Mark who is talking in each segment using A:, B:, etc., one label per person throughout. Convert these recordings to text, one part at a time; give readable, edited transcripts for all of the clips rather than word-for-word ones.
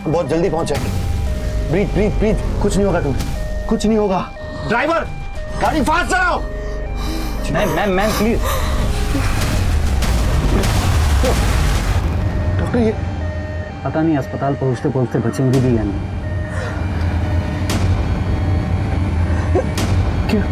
A: बहुत जल्दी पहुंच जाएंगे। ब्रीथ ब्रीथ ब्रीथ, कुछ नहीं होगा तुम्हें, कुछ नहीं होगा। ड्राइवर गाड़ी फास्ट चलाओ।
B: Ma'am please.
A: डॉक्टर ये
B: पता नहीं अस्पताल पहुंचते पहुंचते बचेंगी भी या नहीं।
A: क्या?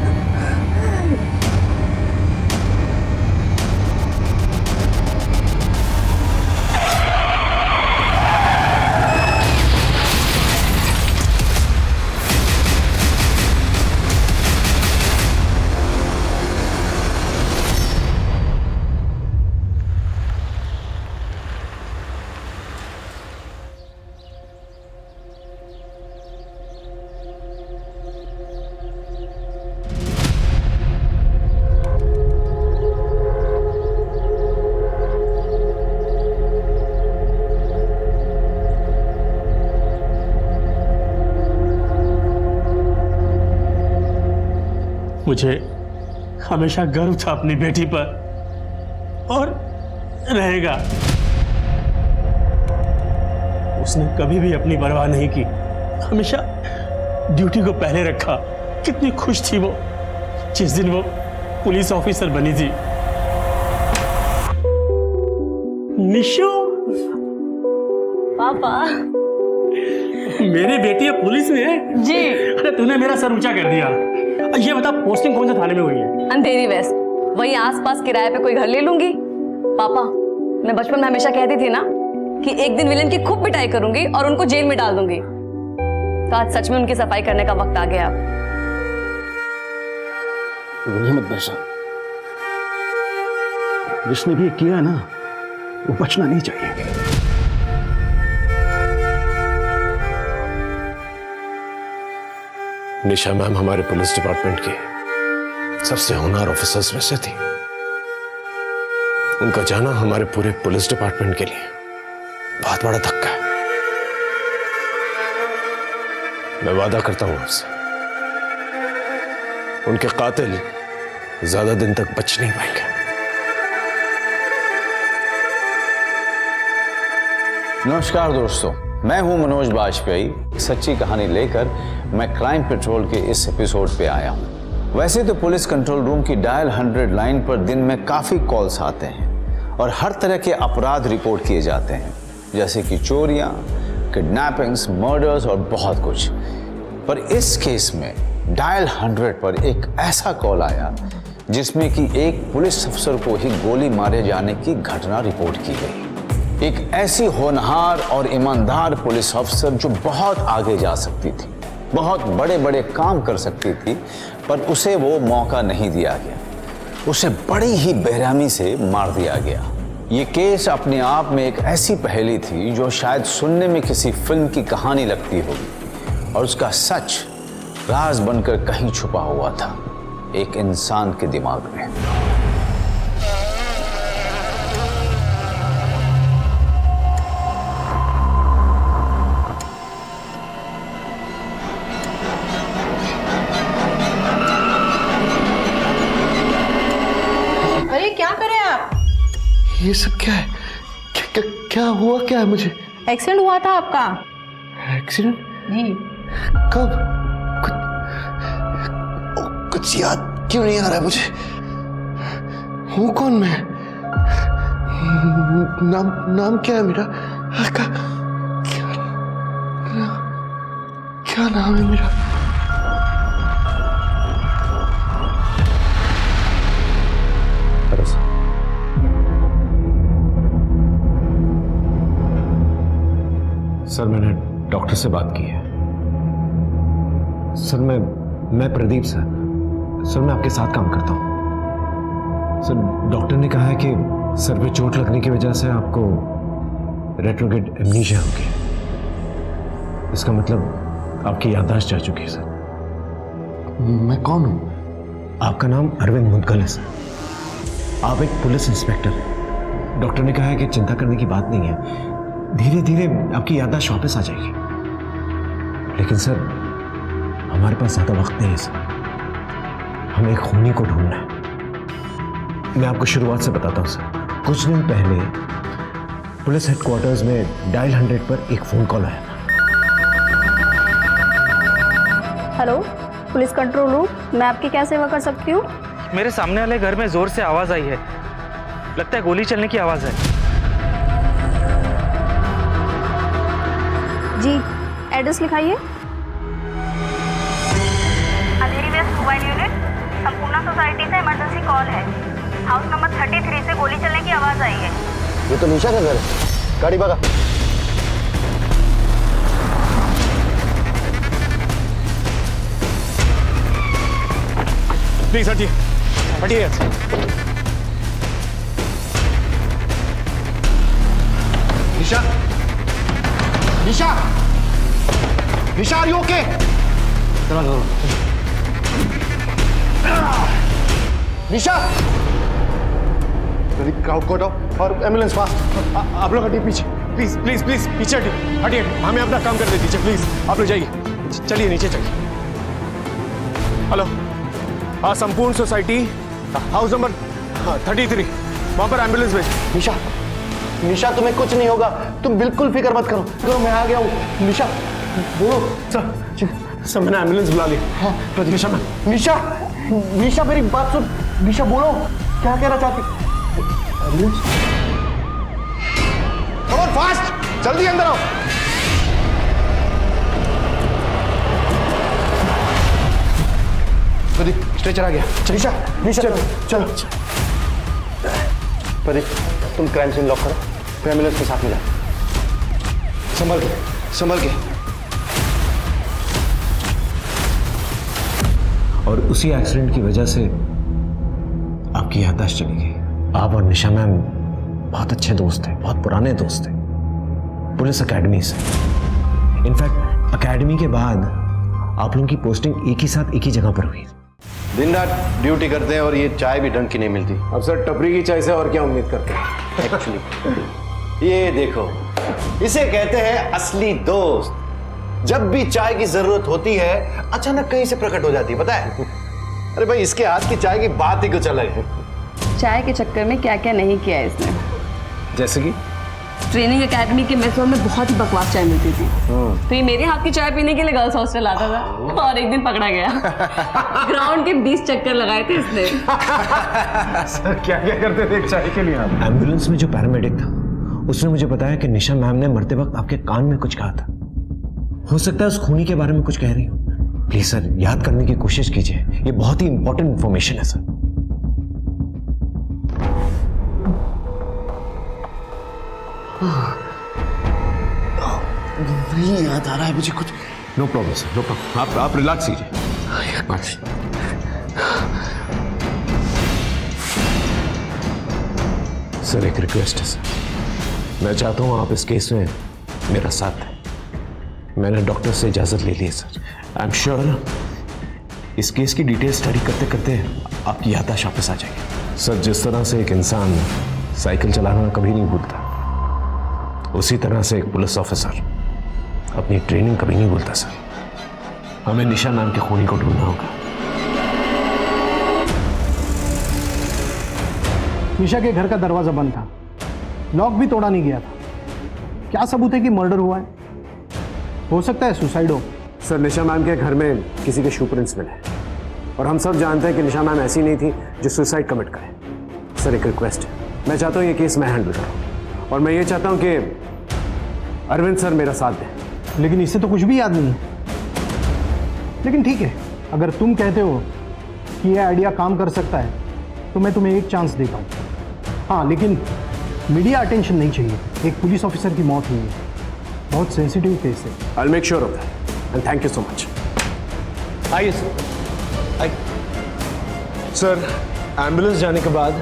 C: मुझे हमेशा गर्व था अपनी बेटी पर और रहेगा। उसने कभी भी अपनी परवाह नहीं की, हमेशा ड्यूटी को पहले रखा। कितनी खुश थी वो जिस दिन वो पुलिस ऑफिसर बनी थी। निशो
D: पापा।
C: मेरी बेटी है पुलिस में
D: जी।
C: अरे तूने मेरा सर ऊंचा कर दिया। ये बता पोस्टिंग कौन से थाने में हुई है?
D: अंधेरी वेस्ट, वही आसपास किराए पे कोई घर ले लूंगी। पापा, मैं बचपन में हमेशा कहती थी ना कि एक दिन विलेन की खूब पिटाई करूंगी और उनको जेल में डाल दूंगी। तो आज सच में उनकी सफाई करने का वक्त आ गया।
B: मत बचा, जिसने भी किया है ना वो बचना नहीं चाहिए।
E: निशा मैम हमारे पुलिस डिपार्टमेंट की सबसे होनहार ऑफिसर्स में से थी। उनका जाना हमारे पूरे पुलिस डिपार्टमेंट के लिए बहुत बड़ा धक्का है। मैं वादा करता हूं आपसे, उनके कातिल ज्यादा दिन तक बच नहीं पाएंगे।
F: नमस्कार दोस्तों, मैं हूं मनोज बाजपेयी। सच्ची कहानी लेकर मैं क्राइम पेट्रोल के इस एपिसोड पे आया हूं। वैसे तो पुलिस कंट्रोल रूम की डायल 100 लाइन पर दिन में काफ़ी कॉल्स आते हैं और हर तरह के अपराध रिपोर्ट किए जाते हैं, जैसे कि चोरियां, किडनैपिंग्स, मर्डर्स और बहुत कुछ। पर इस केस में डायल 100 पर एक ऐसा कॉल आया जिसमें कि एक पुलिस अफसर को ही गोली मारे जाने की घटना रिपोर्ट की गई। एक ऐसी होनहार और ईमानदार पुलिस अफसर जो बहुत आगे जा सकती थी, बहुत बड़े बड़े काम कर सकती थी, पर उसे वो मौका नहीं दिया गया। उसे बड़ी ही बेरहमी से मार दिया गया। ये केस अपने आप में एक ऐसी पहेली थी जो शायद सुनने में किसी फिल्म की कहानी लगती होगी, और उसका सच राज बनकर कहीं छुपा हुआ था, एक इंसान के दिमाग में।
A: ये सब क्या है? क्या हुआ? क्या है मुझे?
G: एक्सीडेंट हुआ था आपका।
A: एक्सीडेंट?
G: जी।
A: कब? कुछ याद क्यों नहीं आ रहा है मुझे? हूँ कौन मैं? नाम क्या है मेरा? क्या नाम है मेरा?
E: सर मैंने डॉक्टर से बात की है। सर मैं प्रदीप सर मैं आपके साथ काम करता हूँ। सर डॉक्टर ने कहा है कि सर पे चोट लगने की वजह से आपको रेट्रोग्रेड एमनीशिया हो गया। इसका मतलब आपकी याददाश्त जा चुकी है सर।
A: मैं कौन हूँ?
E: आपका नाम अरविंद मुदगल है सर। आप एक पुलिस इंस्पेक्टर हैं। डॉक्टर ने कहा है कि चिंता करने की बात नहीं है, धीरे धीरे आपकी याददाश्त वापस आ जाएगी। लेकिन सर हमारे पास ज्यादा वक्त नहीं है सर, हमें एक खूनी को ढूंढना है। मैं आपको शुरुआत से बताता हूं सर। कुछ दिन पहले पुलिस हेडक्वार्टर्स में डायल 100 पर एक फोन कॉल आया था।
G: हेलो, पुलिस कंट्रोल रूम, मैं आपकी क्या सेवा कर सकती हूँ?
H: मेरे सामने वाले घर में जोर से आवाज आई है, लगता है गोली चलने की आवाज है।
G: जी, एड्रेस लिखाइए। अंधेरी waste mobile unit, Sampurna society से इमरजेंसी कॉल है। हाउस नंबर 33 से गोली चलने की आवाज आई है।
A: ये तो निशा का घर है। गाड़ी भगा।
C: प्लीज हटिए, हटिए यहाँ से।
A: Nisha, Nisha, Nisha, are you okay? Nisha, crowd को हटाओ और एम्बुलेंस फास्ट। आप लोग हटिए पीछे, प्लीज प्लीज प्लीज पीछे हटिए, हटिए, हमें अपना काम करने दीजिए प्लीज। आप लोग जाइए, चलिए नीचे चलिए। हेलो, हाँ, संपूर्ण सोसाइटी, हाउस नंबर 33, वहां पर एम्बुलेंस भेज। निशा, निशा, तुम्हें कुछ नहीं होगा, तुम बिल्कुल फिक्र मत करो। करो, मैं आ गया हूँ। निशा, बोलो।
C: सर मैंने एम्बुलेंस बुला लिया।
A: हाँ, निशा, निशा, निशा, मेरी बात सुन। निशा, बोलो, क्या कहना चाहती? एम्बुलेंस, कम ऑन फास्ट, जल्दी अंदर आओ। प्रदीप, स्ट्रेचर आ गया। निशा, निशा, चलो। प्रदीप, तुम क्राइम सीन लॉक करो, फिर एम्बुलेंस के साथ में जाओ। संभल के, संभल के।
E: और उसी एक्सीडेंट की वजह से आपकी याददाश्त चली गई। आप और निशा मैम बहुत अच्छे दोस्त थे, बहुत पुराने दोस्त थे, पुलिस एकेडमी से। इनफैक्ट एकेडमी के बाद आप लोगों की पोस्टिंग एक ही साथ एक ही जगह पर हुई।
A: दिन रात ड्यूटी करते हैं और ये चाय भी ढंग की नहीं मिलती।
B: अब सर टपरी की चाय से और क्या उम्मीद करते हैं?
A: एक्चुअली ये देखो, इसे कहते हैं असली दोस्त। जब भी चाय की जरूरत होती है अचानक कहीं से प्रकट हो जाती है, पता है? अरे भाई, इसके हाथ की चाय की बात ही कुछ अलग है।
D: चाय के चक्कर में क्या क्या नहीं किया है इसने।
B: जैसे कि
D: ट्रेनिंग एकेडमी के मेस में बहुत ही बकवास चाय मिलती थी, तो ये मेरे हाथ की चाय पीने के लिए गर्ल्स हॉस्टल आता था और एक दिन पकड़ा गया। ग्राउंड के 20 चक्कर लगाए थे इसने।
B: सर क्या क्या करते थे चाय के लिए आप?
E: एम्बुलेंस में जो पैरामेडिक था उसने मुझे बताया कि निशा मैम ने मरते वक्त आपके कान में कुछ कहा था। हो सकता है उस खूनी के बारे में कुछ कह रही हो। प्लीज सर, याद करने की कोशिश कीजिए, ये बहुत ही इंपॉर्टेंट इंफॉर्मेशन है सर।
A: नहीं याद आ रहा है मुझे कुछ।
B: No problem sir, no problem. आप रिलैक्स कीजिए।
E: सर एक रिक्वेस्ट है सर, मैं चाहता हूं आप इस केस में मेरा साथ दें। मैंने डॉक्टर से इजाजत ले ली है सर। आई एम श्योर इस केस की डिटेल स्टडी करते करते आपकी याददाश्त वापस आ जाएगी। सर, जिस तरह से एक इंसान साइकिल चलाना कभी नहीं भूलता, उसी तरह से एक पुलिस ऑफिसर अपनी ट्रेनिंग कभी नहीं भूलता सर। हमें निशा नाम के खूनी को ढूंढना होगा।
I: निशा के घर का दरवाजा बंद था, लॉक भी तोड़ा नहीं गया था। क्या सबूत है कि मर्डर हुआ है? हो सकता है सुसाइड हो।
B: सर निशा मैम के घर में किसी के शू प्रिंट्स मिले और हम सब जानते हैं कि निशा मैम ऐसी नहीं थी जो सुसाइड कमिट करे। सर एक रिक्वेस्ट है, मैं चाहता हूँ ये केस मैं हैंडल करूँ और मैं ये चाहता हूँ कि अरविंद सर मेरा साथ दें।
I: लेकिन इससे तो कुछ भी याद नहीं है। लेकिन ठीक है, अगर तुम कहते हो कि यह आइडिया काम कर सकता है तो मैं तुम्हें एक चांस देता हूँ। हाँ, लेकिन मीडिया अटेंशन नहीं चाहिए। एक पुलिस ऑफिसर की मौत हुई है, बहुत सेंसिटिव केस है।
B: I will make sure of that and thank you so much.
A: आइए सर, आइए।
B: सर एम्बुलेंस जाने के बाद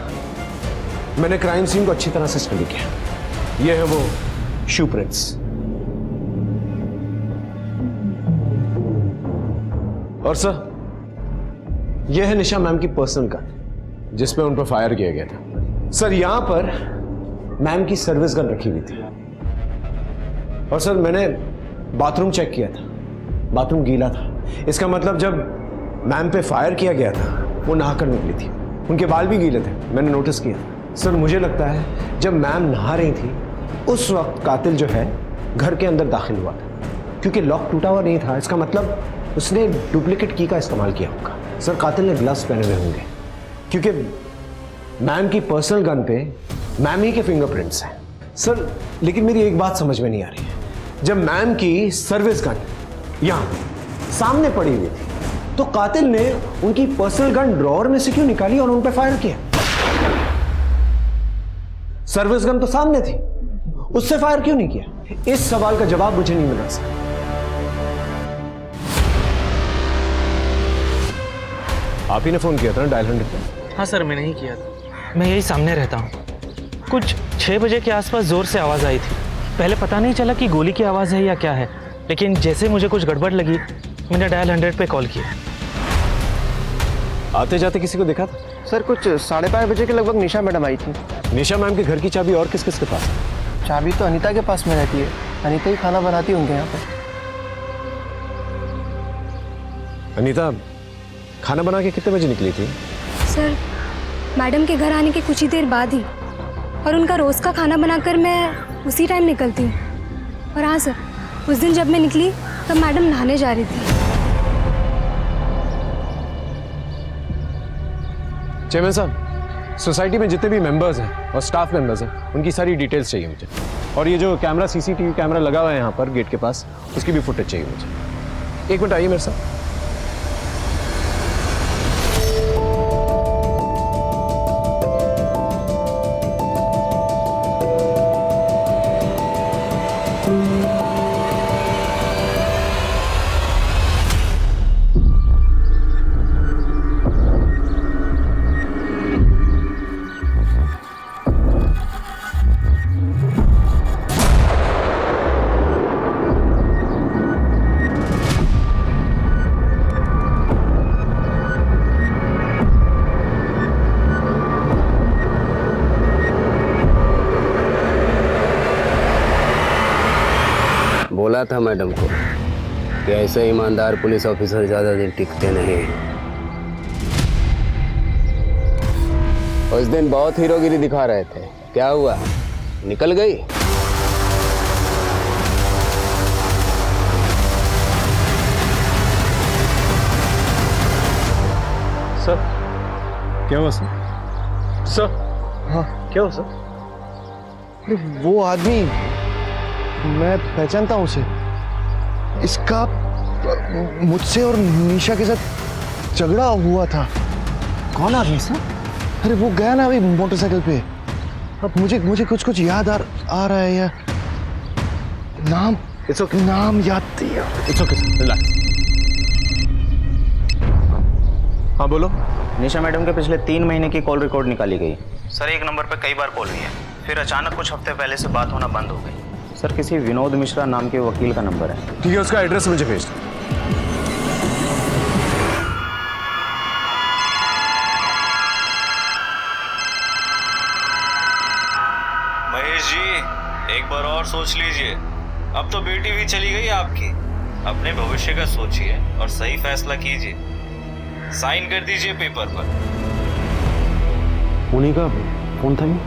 B: मैंने क्राइम सीन को अच्छी तरह से स्टडी किया। ये है वो शू प्रिंट्स और सर यह है निशा मैम की पर्सनल गन जिसपे उन पर फायर किया गया था। सर यहां पर मैम की सर्विस गन रखी हुई थी और सर मैंने बाथरूम चेक किया था, बाथरूम गीला था। इसका मतलब जब मैम पे फायर किया गया था वो नहाकर निकली थी, उनके बाल भी गीले थे, मैंने नोटिस किया। सर मुझे लगता है जब मैम नहा रही थी उस वक्त कातिल जो है घर के अंदर दाखिल हुआ था, क्योंकि लॉक टूटा हुआ नहीं था। इसका मतलब
E: उसने डुप्लीकेट की का इस्तेमाल किया होगा। सर कातिल ने ग्लव्स पहने हुए होंगे क्योंकि मैम की पर्सनल गन पे मैम ही के फिंगरप्रिंट्स हैं। सर लेकिन मेरी एक बात समझ में नहीं आ रही है, जब मैम की सर्विस गन यहां सामने पड़ी हुई थी तो कातिल ने उनकी पर्सनल गन ड्रॉअर में से क्यों निकाली और उन पर फायर किया? सर्विस गन तो सामने थी, उससे फायर क्यों नहीं किया? इस सवाल का जवाब मुझे नहीं मिला सर।
B: आप ही ने फोन किया था ना डायल 100 पे?
H: हाँ सर, मैंने ही किया था। मैं यही सामने रहता हूँ। कुछ 6 बजे के आसपास ज़ोर से आवाज़ आई थी। पहले पता नहीं चला कि गोली की आवाज़ है या क्या है, लेकिन जैसे मुझे कुछ गड़बड़ लगी मैंने डायल 100 पे कॉल किया।
B: आते जाते किसी को देखा था?
J: सर कुछ 5:30 बजे के लगभग निशा मैडम आई थी।
B: निशा मैम के घर की चाबी और किस किस के पास है?
J: चाबी तो अनीता के पास में रहती है, अनीता ही खाना बनाती है उनके यहाँ पे।
B: अनीता खाना बना के कितने बजे निकली थी?
K: सर मैडम के घर आने के कुछ ही देर बाद ही, और उनका रोज़ का खाना बनाकर मैं उसी टाइम निकलती हूँ। और हाँ सर, उस दिन जब मैं निकली तब मैडम नहाने जा रही थी।
B: चेयरमैन साहब, सोसाइटी में जितने भी मेंबर्स हैं और स्टाफ मेंबर्स हैं उनकी सारी डिटेल्स चाहिए मुझे, और ये जो कैमरा सीसीटीवी कैमरा लगा हुआ है यहाँ पर गेट के पास, उसकी भी फुटेज चाहिए मुझे। एक मिनट आइए मेरे साथ।
L: बोला था मैडम को कि ऐसे ईमानदार पुलिस ऑफिसर ज्यादा दिन टिकते नहीं। उस दिन बहुत हीरोगिरी दिखा रहे थे, क्या हुआ? निकल गई?
A: सर क्या हुआ सर? सर
J: हाँ
A: क्या हुआ सर?
J: अरे वो आदमी, मैं पहचानता हूँ उसे। इसका मुझसे और निशा के साथ झगड़ा हुआ था।
E: कौन आदमी सर?
J: अरे वो गया ना अभी मोटरसाइकिल पे। अब मुझे कुछ याद आ रहा है यार। नाम नाम याद दिया।
B: It's okay sir, relax. हाँ बोलो।
M: निशा मैडम के पिछले 3 महीने की कॉल रिकॉर्ड निकाली गई। सर एक नंबर पर कई बार कॉल हुई है, फिर अचानक कुछ हफ्ते पहले से बात होना बंद हो गई। सर किसी विनोद मिश्रा नाम के वकील का नंबर है।
B: ठीक है, उसका एड्रेस मुझे भेज दो।
N: महेश जी, एक बार और सोच लीजिए। अब तो बेटी भी चली गई आपकी। अपने भविष्य का सोचिए और सही फैसला कीजिए। साइन कर दीजिए पेपर पर।
E: उन्हीं का फोन था ये?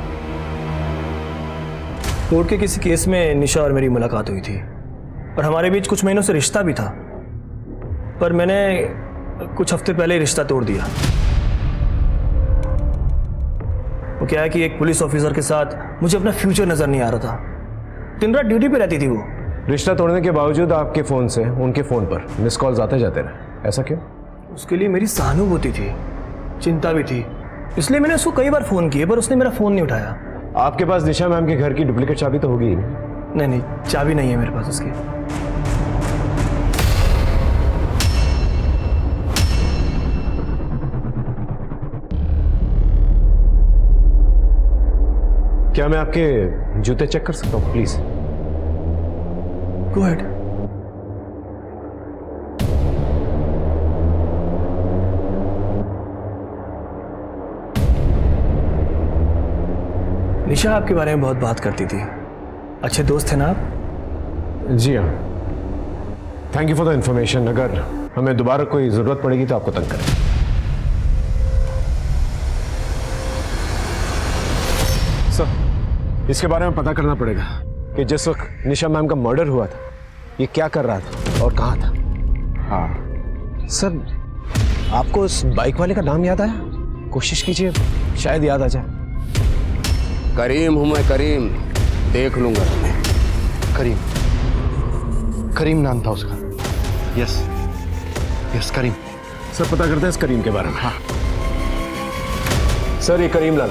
I: कोर्ट के किसी केस में निशा और मेरी मुलाकात हुई थी और हमारे बीच कुछ महीनों से रिश्ता भी था, पर मैंने कुछ हफ्ते पहले ही रिश्ता तोड़ दिया। वो क्या है कि एक पुलिस ऑफिसर के साथ मुझे अपना फ्यूचर नजर नहीं आ रहा था। दिन रात ड्यूटी पे रहती थी वो।
B: रिश्ता तोड़ने के बावजूद आपके फोन से उनके फोन पर मिस कॉल्स आते जाते रहे, ऐसा क्यों?
I: उसके लिए मेरी सहानुभूति थी, चिंता भी थी, इसलिए मैंने उसको कई बार फोन किए, पर उसने मेरा फोन नहीं उठाया।
B: आपके पास निशा मैम के घर की डुप्लीकेट चाबी तो होगी ही?
I: नहीं, चाबी नहीं है मेरे पास उसकी।
B: क्या मैं आपके जूते चेक कर सकता हूँ प्लीज?
I: Go ahead. निशा आपके बारे में बहुत बात करती थी, अच्छे दोस्त थे ना आप?
B: जी हाँ, thank you for the information. अगर हमें दोबारा कोई जरूरत पड़ेगी तो आपको तंग करें। सर इसके बारे में पता करना पड़ेगा कि जिस वक्त निशा मैम का मर्डर हुआ था ये क्या कर रहा था और कहाँ था।
F: हाँ,
E: सर आपको उस बाइक वाले का नाम याद आया? कोशिश कीजिए, शायद याद आ जाए।
L: करीम हूं मैं, करीम। देख लूंगा तुम्हें।
J: करीम नाम था उसका। यस करीम।
B: सर पता करते हैं इस करीम के बारे में। हाँ सर, ये करीम लाल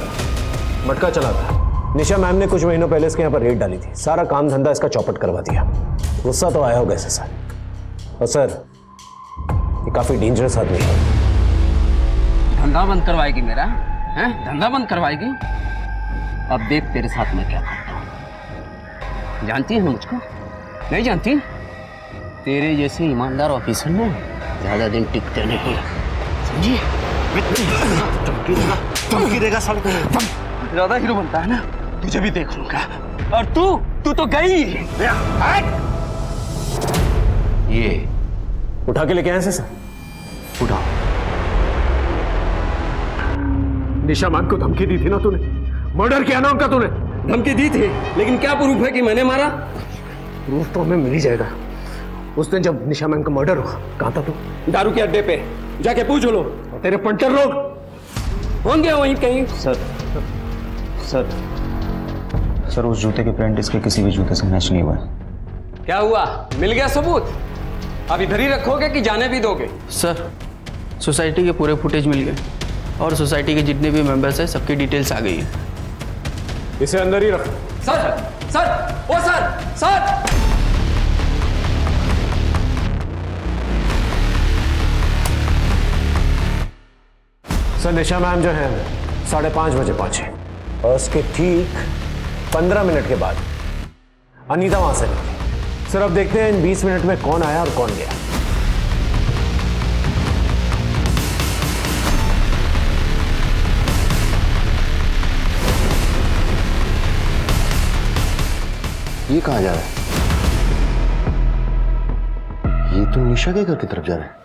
B: मटका चला था। निशा मैम ने कुछ महीनों पहले इसके यहाँ पर रेड डाली थी, सारा काम धंधा इसका चौपट करवा दिया। गुस्सा तो आया होगा इसे सर। और सर ये काफी डेंजरस आदमी है।
L: धंधा बंद करवाएगी मेरा? हैं? धंधा बंद करवाएगी? अब देख तेरे साथ मैं क्या करता हूँ। जानती है मुझको? नहीं जानती? तेरे जैसे ईमानदार ऑफिसर ना ज्यादा दिन टिकते नहीं, समझी?
C: धमकी देगा सब।
L: ज्यादा हीरो बनता है ना, तुझे भी देख लूंगा। और तू तो गई।
B: ये उठा के लेके आए सर। उठा। निशा मैम को धमकी दी थी ना तूने, मर्डर किया ना उनका तूने।
L: धमकी दी थी, लेकिन क्या प्रूफ है कि मैंने मारा?
B: प्रूफ तो हमें मिल ही जाएगा। उस दिन जब निशा मैम का मर्डर हुआ कहाँ था तू?
L: दारू के अड्डे पे जाके पूछ लो।
B: तेरे पंटर लोग
L: होंगे वहीं कहीं।
M: सर उस जूते के प्रिंट इसके किसी भी जूते से मैच नहीं हुआ है।
L: क्या हुआ? मिल गया सबूत? अब इधर ही रखोगे कि जाने भी दोगे?
H: सर सोसाइटी के पूरे फुटेज मिल गए और सोसाइटी के जितने भी मेंबर्स हैं सबकी डिटेल्स आ गई है।
B: इसे अंदर ही रखो।
L: सर ओ सर
B: सर निशा मैम जो है 5:30 बजे पहुंचे और उसके ठीक 15 मिनट के बाद अनीता वहां से निकली। सर अब देखते हैं इन 20 मिनट में कौन आया और कौन गया।
J: ये कहाँ जा रहा है? ये तो निशा के घर की तरफ जा रहा है।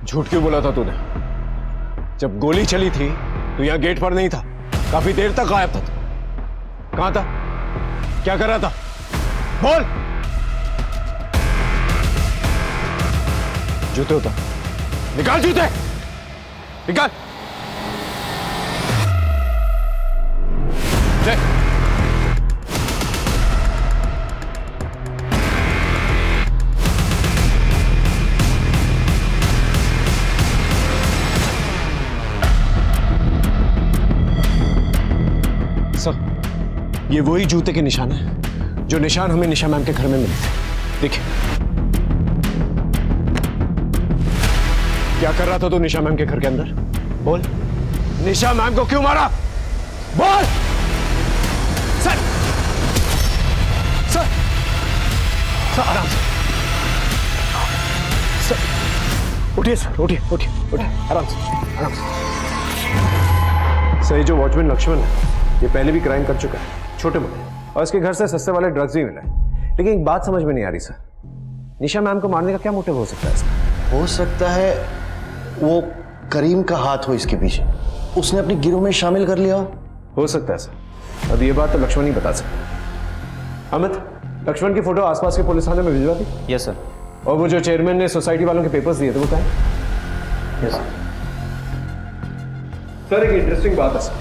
B: झूठ क्यों बोला था तूने? जब गोली चली थी तो यहां गेट पर नहीं था, काफी देर तक गायब था तू। कहां था? क्या कर रहा था? बोल। जूते उतार, निकाल जूते, निकाल। ये वही जूते के निशान है जो निशान हमें निशा मैम के घर में मिले थे। देखिए क्या कर रहा था तू निशा मैम के घर के अंदर? बोल। निशा मैम को क्यों मारा? बोल। सर सर सर आराम से। सर उठिए सर, उठिए उठिए उठिए, आराम से आराम से। सर जो वॉचमैन लक्ष्मण है ये पहले भी क्राइम कर चुका है, छोटे मोटे, और इसके घर से सस्ते वाले ड्रग्स भी मिले। लेकिन एक बात समझ में नहीं आ रही सर, निशा मैम को मारने का क्या मोटिव हो सकता है इसका?
J: हो सकता है वो करीम का हाथ हो इसके पीछे, उसने अपने गिरोह में शामिल कर लिया
B: हो सकता है सर। अब ये बात तो लक्ष्मण ही बता सकता है। अमित, लक्ष्मण की फोटो आसपास के पुलिस थाने में भिजवा दी।
M: Yes sir.
B: और वो जो चेयरमैन ने सोसाइटी वालों के पेपर्स दिए थे वो क्या है?
M: यस
B: सर एक इंटरेस्टिंग बात है सर,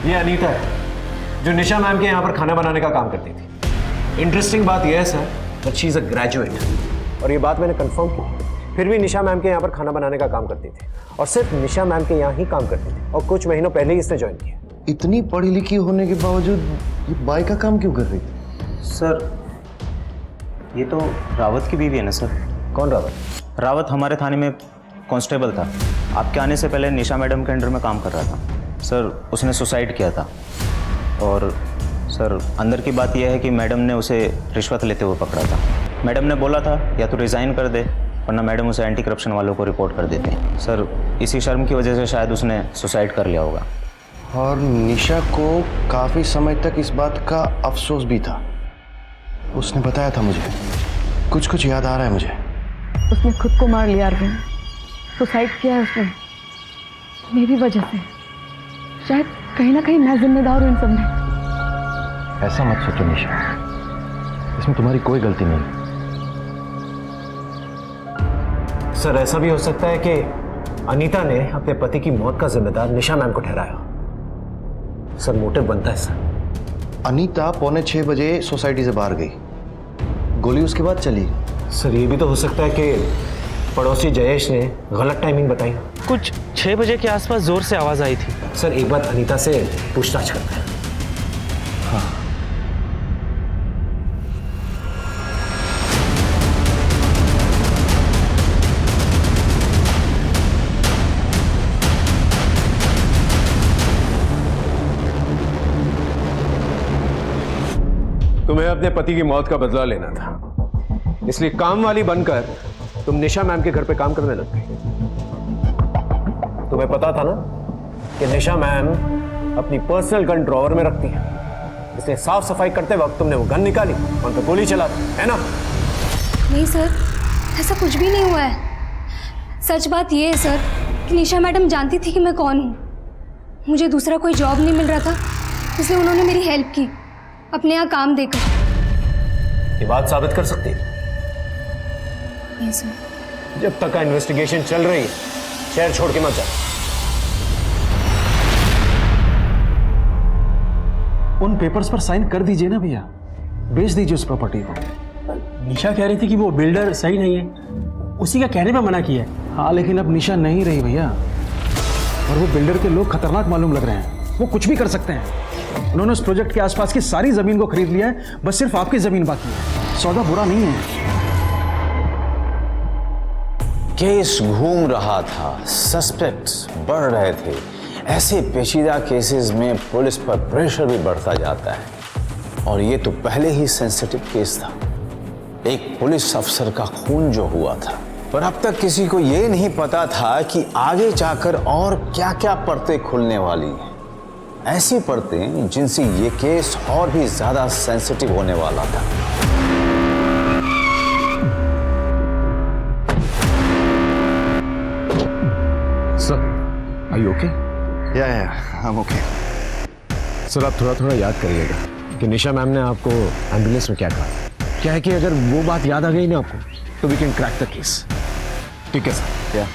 B: ये अनीता है जो निशा मैम के यहाँ पर खाना बनाने का काम करती थी। इंटरेस्टिंग बात यह है sir that she is a graduate, और ये बात मैंने कंफर्म की। फिर भी निशा मैम के यहाँ पर खाना बनाने का काम करती थी, और सिर्फ निशा मैम के यहाँ ही काम करती थी, और कुछ महीनों पहले ही इसने ज्वाइन किया।
J: इतनी पढ़ी लिखी होने के बावजूद ये बाई का काम क्यों कर रही थी?
M: सर ये तो रावत की बीवी है ना सर।
B: कौन रावत?
M: रावत हमारे थाने में कांस्टेबल था। आपके आने से पहले निशा मैडम के अंडर में काम कर रहा था सर। उसने सुसाइड किया था, और सर अंदर की बात यह है कि मैडम ने उसे रिश्वत लेते हुए पकड़ा था। मैडम ने बोला था या तो रिज़ाइन कर दे, वरना मैडम उसे एंटी करप्शन वालों को रिपोर्ट कर देते। सर इसी शर्म की वजह से शायद उसने सुसाइड कर लिया होगा।
J: और निशा को काफ़ी समय तक इस बात का अफसोस भी था। उसने बताया था मुझे, कुछ कुछ याद आ रहा है मुझे।
O: उसने खुद को मार लिया अरविंद, सुसाइड किया है उसने मेरी वजह से। शायद कहीं ना कहीं मैं जिम्मेदार हूँ इन सब में।
J: ऐसा मत सोचो निशा,
E: इसमें तुम्हारी कोई गलती नहीं।
B: सर ऐसा भी हो सकता है कि अनीता ने अपने पति की मौत का जिम्मेदार निशा मैम को ठहराया। सर मोटिव बनता है सर।
J: अनीता 5:45 बजे सोसाइटी से बाहर गई, गोली उसके बाद चली।
B: सर ये भी तो हो सकता है कि पड़ोसी जयेश ने गलत टाइमिंग बताई।
H: कुछ 6 बजे के आसपास जोर से आवाज़ आई थी।
B: सर एक बार अनीता से पूछताछ करते हैं। तुम्हें अपने पति की मौत का बदला लेना था, इसलिए काम वाली बनकर तुम निशा मैम के घर पे काम करने लग गई। तुम्हें पता था ना कि निशा मैम अपनी पर्सनल गन ड्रॉवर में रखती है, इसलिए साफ सफाई करते वक्त तुमने वो गन निकाली और उन पर गोली चला दी, है ना?
K: नहीं सर, ऐसा कुछ भी नहीं हुआ है। सच बात ये है सर कि निशा मैडम जानती थी कि मैं कौन हूँ। मुझे दूसरा कोई जॉब नहीं मिल रहा था, इसलिए उन्होंने मेरी हेल्प की अपने यहाँ काम देकर।
B: ये बात साबित कर सकती है?
K: नहीं सर।
B: जब तक का इन्वेस्टिगेशन चल रही है शहर छोड़ के मत जा।
I: उन पेपर्स पर साइन कर दीजिए ना भैया, बेच दीजिए उस प्रॉपर्टी को।
C: निशा कह रही थी कि वो बिल्डर सही नहीं है, उसी का कहने पर मना किया है।
I: हाँ लेकिन अब निशा नहीं रही भैया, और वो बिल्डर के लोग खतरनाक मालूम लग रहे हैं। वो कुछ भी कर सकते हैं। उन्होंने उस प्रोजेक्ट के आसपास की सारी जमीन को खरीद लिया है, बस सिर्फ आपकी जमीन बाकी है। सौदा बुरा नहीं है।
F: केस घूम रहा था, सस्पेक्ट्स बढ़ रहे थे। ऐसे पेचीदा केसेस में पुलिस पर प्रेशर भी बढ़ता जाता है, और ये तो पहले ही सेंसिटिव केस था। एक पुलिस अफसर का खून जो हुआ था, पर अब तक किसी को ये नहीं पता था कि आगे जाकर और क्या क्या परतें खुलने वाली हैं। ऐसी परतें जिनसे ये केस और भी ज्यादा सेंसिटिव होने वाला था।
B: Sir are you okay?
J: Yeah I'm okay।
B: Sir आप थोड़ा थोड़ा याद करिएगा कि निशा मैम ने आपको एम्बुलेंस में क्या कहा। क्या है कि अगर वो बात याद आ गई ना आपको तो we can crack the case. ठीक है सर।
J: या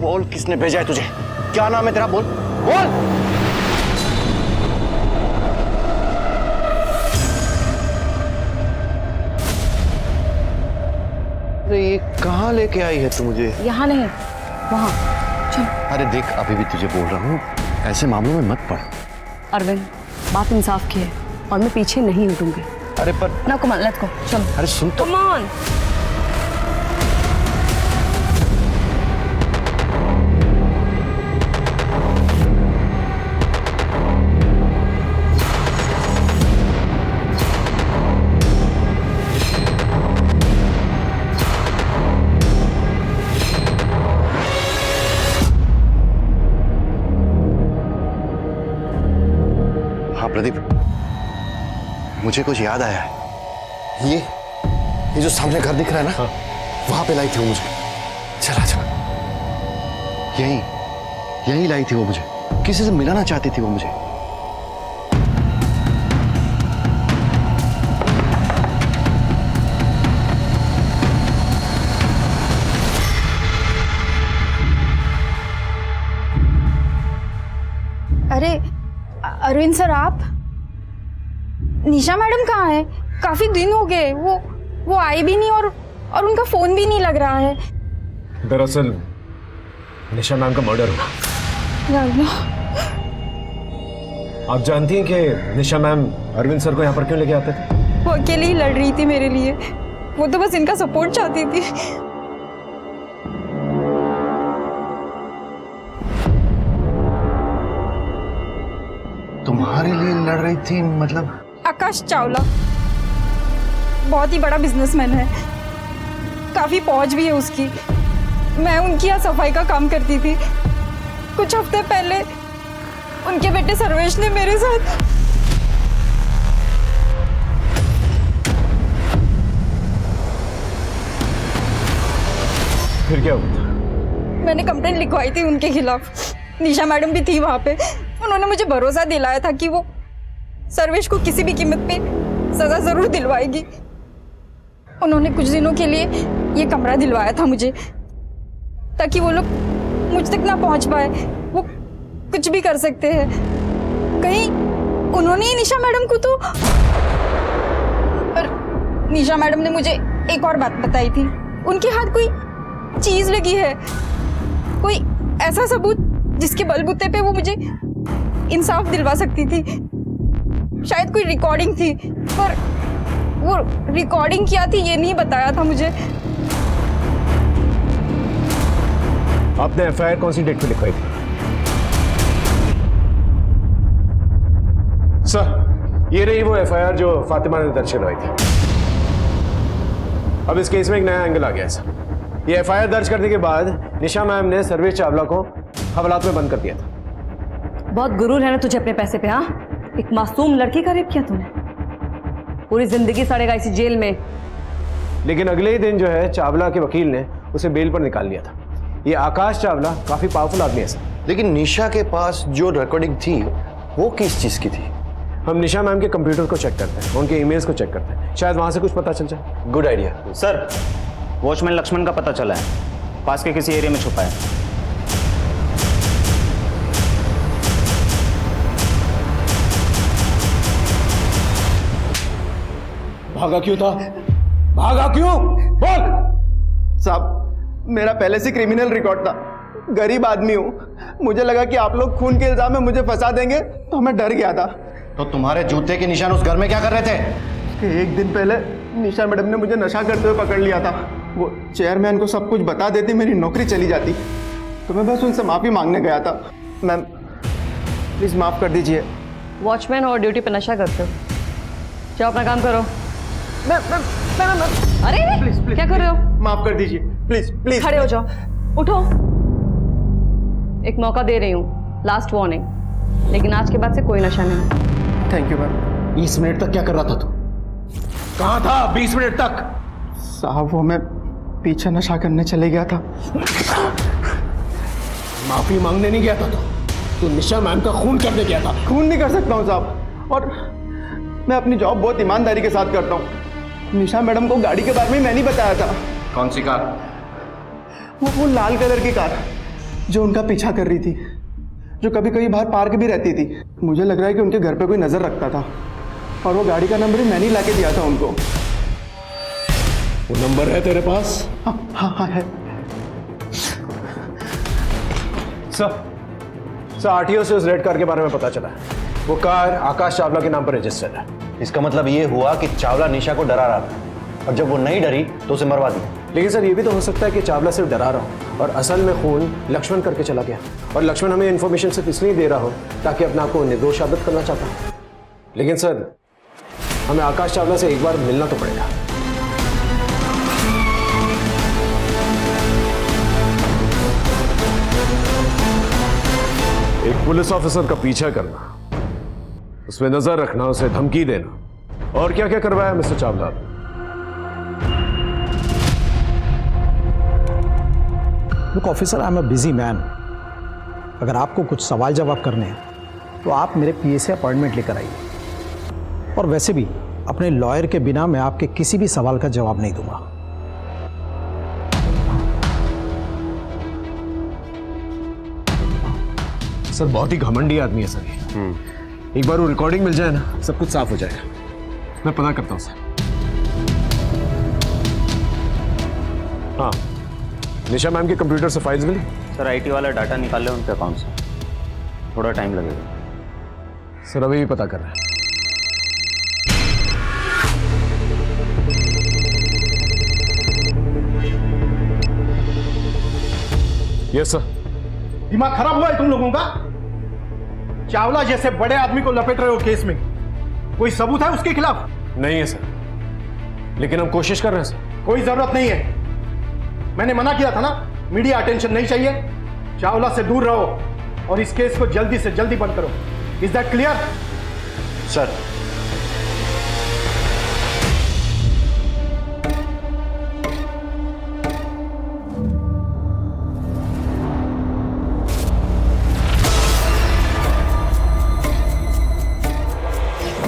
J: बोल, किसने भेजा है तुझे? क्या नाम है तेरा? बोल बोल। अरे ये कहाँ लेके आई है तू मुझे?
O: यहाँ नहीं, वहाँ। चल।
J: अरे देख, अभी भी तुझे बोल रहा हूँ, ऐसे मामलों में मत पड़।
D: अरविंद बात इंसाफ की है और मैं पीछे नहीं हटूंगी।
J: अरे पर
D: ना कमल, लेट्स गो, चलो।
J: अरे सुन तो।
D: Come on.
J: हाँ प्रदीप, मुझे कुछ याद आया है। ये जो सामने घर दिख रहा है ना, वहां पे लाई थी वो मुझे। चला चला, यही लाई थी वो मुझे। किसी से मिलाना चाहती थी वो मुझे।
O: अरे अरविंद सर, आप? निशा मैडम कहाँ है? काफी दिन हो गए, वो आई भी नहीं, और उनका फोन भी नहीं लग रहा है।
B: दरअसल निशा मैम का मर्डर हुआ। आप जानती हैं कि निशा मैम अरविंद सर को यहाँ पर क्यों लेके आते थे?
O: वो अकेले ही लड़ रही थी मेरे लिए। वो तो बस इनका सपोर्ट चाहती थी।
J: तुम्हारे लिए लड़ रही थी मतलब?
O: आकाश चावला बहुत ही बड़ा बिजनेसमैन है, काफ़ी पहुंच भी है उसकी। मैं उनकी यहाँ सफाई का काम करती थी। कुछ हफ्ते पहले उनके बेटे सर्वेश ने मेरे साथ
B: फिर क्या हुआ?
O: मैंने कंप्लेंट लिखवाई थी उनके खिलाफ। निशा मैडम भी थी वहाँ पे। उन्होंने मुझे भरोसा दिलाया था कि वो सर्वेश को किसी भी कीमत पे सज़ा ज़रूर दिलवाएगी। उन्होंने कुछ दिनों के लिए ये कमरा दिलवाया था मुझे, ताकि वो लोग मुझ तक ना पहुँच पाए। वो कुछ भी कर सकते हैं। कहीं उन्होंने ही निशा मैडम को तो। पर निशा मैडम ने मुझे एक और बात बताई थी, उनके हाथ कोई चीज लगी है, कोई ऐसा सबूत जिसके बलबूते पे वो मुझे इंसाफ दिलवा सकती थी। शायद कोई रिकॉर्डिंग थी, पर वो रिकॉर्डिंग क्या थी ये नहीं बताया था मुझे।
B: आपने एफआईआर कौन सी डेट पे लिखवाई थी? सर, ये रही वो एफआईआर जो फातिमा ने दर्ज करवाई थी। अब इस केस में एक नया एंगल आ गया है सर। ये एफआईआर दर्ज करने के बाद निशा मैम ने सर्वेश चावला को हवालात में बंद कर दिया था।
D: बहुत गुरूर है ना तुझे अपने पैसे पे। हाँ, एक मासूम लड़की का रेप किया तूने, पूरी जिंदगी सड़ेगा इसी जेल में।
B: लेकिन अगले ही दिन जो है चावला के वकील ने उसे बेल पर निकाल लिया था। ये आकाश चावला काफी पावरफुल आदमी है सर।
J: लेकिन निशा के पास जो रिकॉर्डिंग थी वो किस चीज की थी?
B: हम निशा मैम के कंप्यूटर को चेक करते हैं, उनके ईमेल्स को चेक करते हैं, शायद वहां से कुछ पता चल जाए।
J: Good idea.
M: Sir, watchman Lakshman का पता चला है, पास के किसी एरिया में छुपा है।
B: भागा क्यों था? भागा क्यों? बोल।
P: साहब, मेरा पहले से क्रिमिनल रिकॉर्ड था। गरीब आदमी हूँ, मुझे लगा कि आप लोग खून के इल्जाम में मुझे फंसा देंगे, तो मैं डर गया था।
J: तो तुम्हारे जूते के निशान उस घर में क्या कर रहे थे?
P: कि एक दिन पहले निशा मैडम ने मुझे नशा करते हुए पकड़ लिया था। वो चेयरमैन को सब कुछ बता देती, मेरी नौकरी चली जाती। तो मैं बस उनसे माफ़ी मांगने गया था। मैम, प्लीज़ माफ़ कर दीजिए।
D: वॉचमैन और ड्यूटी पे नशा करते हो, जाओ अपना काम करो। अरे
P: प्लीज प्लीज
D: क्या कर रहे हो?
P: माफ कर दीजिए, प्लीज प्लीज।
D: खड़े हो जाओ, उठो। एक मौका दे रही हूँ, लास्ट वार्निंग, लेकिन आज के बाद से कोई नशा नहीं।
P: Thank you ma'am.
E: 20 मिनट तक क्या कर रहा था तू? कहाँ था 20 मिनट तक?
P: साहब, वो मैं पीछे नशा करने चले गया था।
E: माफी मांगने नहीं गया था तू निशा मैम का खून करने गया था।
P: खून नहीं कर सकता हूँ साहब, और मैं अपनी जॉब बहुत ईमानदारी के साथ करता हूँ। निशा मैडम को गाड़ी के बारे में मैं नहीं बताया था।
J: कौन सी कार?
P: वो लाल कलर की कार जो उनका पीछा कर रही थी, जो कभी कभी बाहर पार्क भी रहती थी। मुझे लग रहा है कि उनके घर पे कोई नजर रखता था, और वो गाड़ी का नंबर भी मैंने ही लाके दिया था उनको।
E: वो नंबर है तेरे पास?
P: हाँ है।
B: सर आरटीओ से उस रेड कार के बारे में पता चला है। वो कार आकाश चावला के नाम पर रजिस्टर्ड है।
J: इसका मतलब ये हुआ कि चावला निशा को डरा रहा था, और जब वो नहीं डरी तो उसे मरवा दिया।
B: लेकिन सर ये भी तो हो सकता है कि चावला सिर्फ डरा रहा हो और असल में खून लक्ष्मण करके चला गया, और लक्ष्मण हमें इन्फॉर्मेशन सिर्फ इसलिए दे रहा हो ताकि अपने आप को निर्दोष साबित करना चाहता हो। लेकिन सर हमें आकाश चावला से एक बार मिलना तो पड़ेगा। एक पुलिस ऑफिसर का पीछा करना, उसमें नजर रखना, उसे धमकी देना, और क्या क्या करवाया mister Chawla?
I: Look officer, I am a busy man. अगर आपको कुछ सवाल जवाब करने हैं तो आप मेरे पीए से अपॉइंटमेंट लेकर आइए। और वैसे भी अपने लॉयर के बिना मैं आपके किसी भी सवाल का जवाब नहीं दूंगा।
B: सर बहुत ही घमंडी आदमी है सर ये। एक बार वो रिकॉर्डिंग मिल जाए ना, सब कुछ साफ हो जाएगा। मैं पता करता हूँ सर। हाँ, निशा मैम के कंप्यूटर से फाइल्स मिली?
M: सर आईटी वाला डाटा निकाल ले उनके अकाउंट से, थोड़ा टाइम लगेगा।
B: सर अभी भी पता कर रहे हैं। Yes sir.
I: दिमाग खराब हुआ है तुम लोगों का? चावला जैसे बड़े आदमी को लपेट रहे हो केस में। कोई सबूत है उसके खिलाफ?
B: नहीं है सर, लेकिन हम कोशिश कर रहे हैं सर।
I: कोई जरूरत नहीं है, मैंने मना किया था ना, मीडिया अटेंशन नहीं चाहिए। चावला से दूर रहो और इस केस को जल्दी से जल्दी बंद करो। Is that clear?
J: सर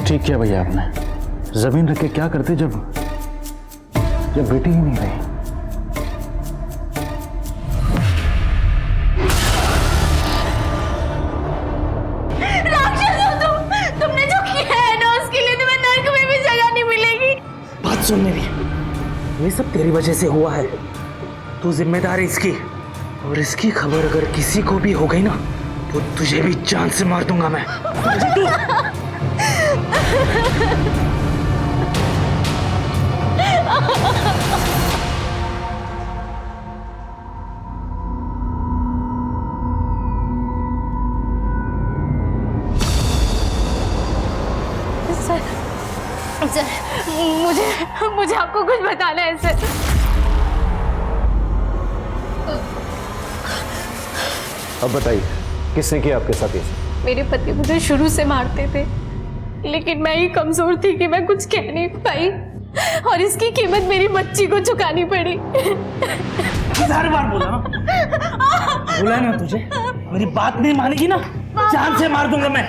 I: ठीक किया भैया आपने। जमीन रख के क्या करते जब बेटी ही नहीं रही।
O: राक्षस हो तुमने जो किया है ना उसके लिए तुम्हें नर्क में भी जगह नहीं मिलेगी।
H: बात सुन मेरी, ये सब तेरी वजह से हुआ है। तू जिम्मेदार है इसकी, और इसकी खबर अगर किसी को भी हो गई ना तो तुझे भी जान से मार दूंगा मैं।
O: सर, मुझे आपको कुछ बताना है सर।
B: अब बताइए, किसने किया आपके साथ ये?
O: मेरे पति मुझे शुरू से मारते थे, लेकिन मैं ही कमजोर थी कि मैं कुछ कह नहीं पाई, और इसकी कीमत मेरी बच्ची को चुकानी पड़ी।
H: हर बार बोला ना तुझे, मेरी बात नहीं मानेगी ना जान से मार दूंगा मैं,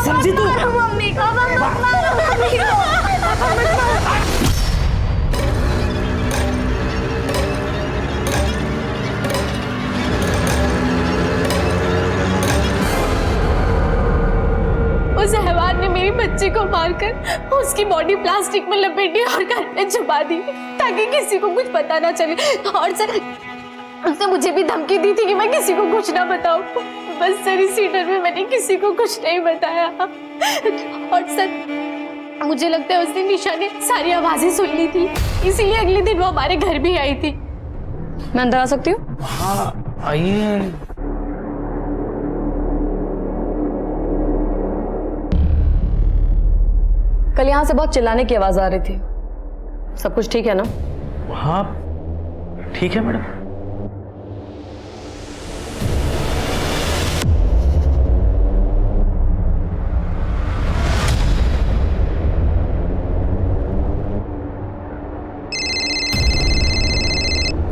H: समझी तू?
O: मम्मी को मम्मी को। उस हैवान ने मेरी बच्ची को मारकर उसकी बॉडी प्लास्टिक में लपेटी और घर पे छुपा दी ताकि किसी को कुछ पता ना चले। और सर, उसने मुझे भी धमकी दी थी कि मैं किसी को कुछ ना बताऊं। बस सर, इसी डर में मैंने किसी को कुछ नहीं बताया। और सर, मुझे लगता है उस दिन निशा ने सारी आवाजें सुन ली थी, इसीलिए अगले दिन वो हमारे घर भी आई थी।
D: मैं अंदर आ सकती हूँ?
H: हाँ आइए।
D: कल यहाँ से बहुत चिल्लाने की आवाज आ रही थी, सब कुछ ठीक है ना?
H: हाँ ठीक है madam.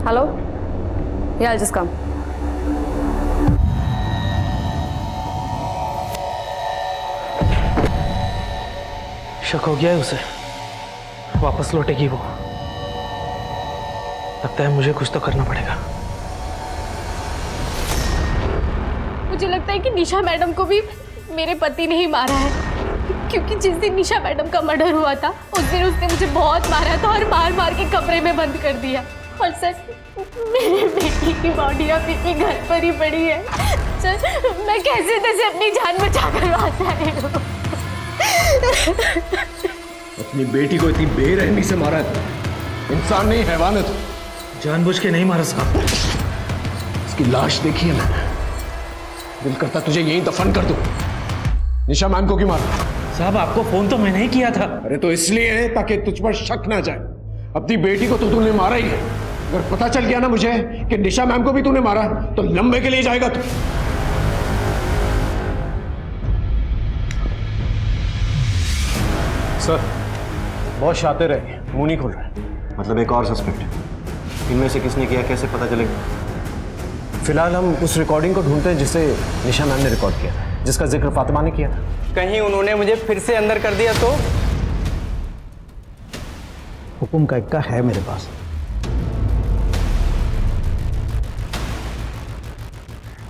D: Hello, yeah, I'll just come.
H: शक हो गया है उसे, वापस लौटेगी वो। लगता है मुझे कुछ तो करना पड़ेगा।
O: मुझे लगता है कि निशा मैडम को भी मेरे पति ने ही मारा है, क्योंकि जिस दिन निशा मैडम का मर्डर हुआ था उस दिन उसने मुझे बहुत मारा था और मार मार के कमरे में बंद कर दिया। और सर, मेरे बेटी की बॉडी अभी भी घर पर ही पड़ी है। सर, मैं कैसे तैसे अपनी जान बचा कर वापस आई हूँ।
B: अपनी बेटी को इतनी बेरहमी से मारा है, इंसान नहीं हैवान है तू।
H: जानबूझ के नहीं मारा साहब।
B: इसकी लाश देखी है मैंने, दिल करता तुझे यहीं दफन कर दूं। निशा मैम को क्यों मारा?
H: साहब आपको फोन तो मैंने ही किया था।
B: अरे तो इसलिए है ताकि तुझ पर शक ना जाए। अपनी बेटी को तो तूने मारा ही है, अगर पता चल गया ना मुझे कि निशा मैम को भी तूने मारा तो लंबे के लिए जाएगा तू। सर, बहुत शातिर है, मुंह नहीं खोल रहा है।
E: मतलब एक और सस्पेक्ट, इनमें से किसने किया कैसे पता चलेगा?
B: फिलहाल हम उस रिकॉर्डिंग को ढूंढते हैं जिसे निशा मैम ने रिकॉर्ड किया था, जिसका जिक्र फातिमा ने किया था।
L: कहीं उन्होंने मुझे फिर से अंदर कर दिया तो?
I: हुकुम का इक्का है मेरे पास।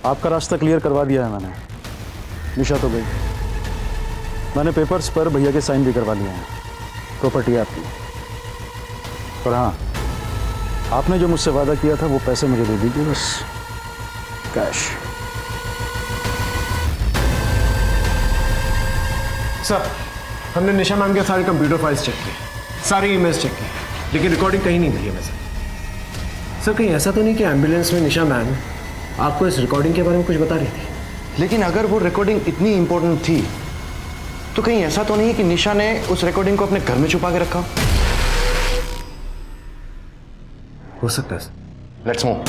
Q: आपका रास्ता क्लियर करवा दिया है मैंने। निशा तो गई, मैंने पेपर्स पर भैया के साइन भी करवा लिए हैं। प्रॉपर्टी है आपकी। पर हाँ, आपने जो मुझसे वादा किया था वो पैसे मुझे दे दीजिए, बस कैश।
B: सर, हमने निशा मैम के सारे कंप्यूटर फाइल्स चेक किए, सारी ईमेल्स चेक की, लेकिन रिकॉर्डिंग कहीं नहीं मिली है वैसे। सर, कहीं ऐसा तो नहीं कि एम्बुलेंस में निशा मैम आपको इस रिकॉर्डिंग के बारे में कुछ बता रही थी?
J: लेकिन अगर वो रिकॉर्डिंग इतनी इंपॉर्टेंट थी तो कहीं ऐसा तो नहीं है कि निशा ने उस रिकॉर्डिंग को अपने घर में छुपा के रखा?
E: हो सकता है।
J: Let's move.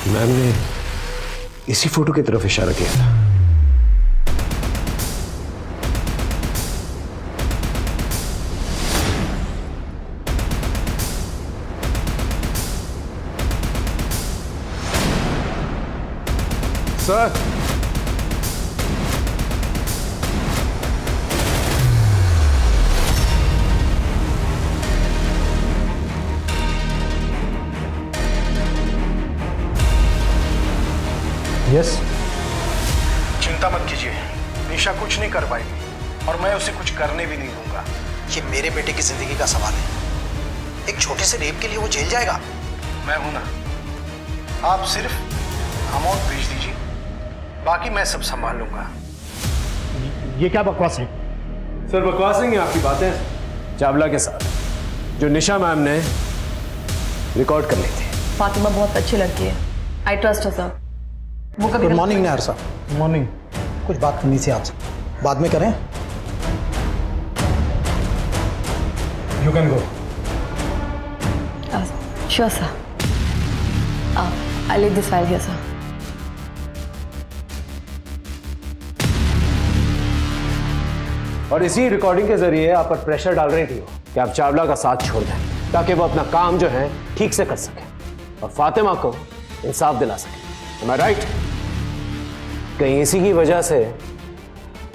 E: मैम ने इसी फोटो की तरफ इशारा किया था।
B: सर,
I: यस, चिंता मत कीजिए, निशा कुछ नहीं कर पाएगी और मैं उसे कुछ करने भी नहीं दूंगा।
E: ये मेरे बेटे की जिंदगी का सवाल है। एक छोटे से रेप के लिए वो जेल जाएगा?
I: मैं हूं ना, आप सिर्फ अमाउंट भेज दीजिए, बाकी मैं सब संभाल लूंगा। ये क्या बकवास है?
B: सर बकवास नहीं है आपकी बातें चावला के साथ जो निशा मैम ने रिकॉर्ड कर ली थी।
D: फातिमा बहुत अच्छी लड़की है, आई ट्रस्ट हर सर। वो कभी
E: गुड मॉर्निंग नायर साहब।
I: मॉर्निंग।
E: कुछ बात करनी थी आपसे, बाद में करें?
I: You can go.
D: Sure sir, I leave this file here sir.
B: और इसी रिकॉर्डिंग के जरिए आप पर प्रेशर डाल रही थी वो कि आप चावला का साथ छोड़ दें ताकि वो अपना काम जो है ठीक से कर सके और फातिमा को इंसाफ दिला सके। Am I right? कहीं इसी की वजह से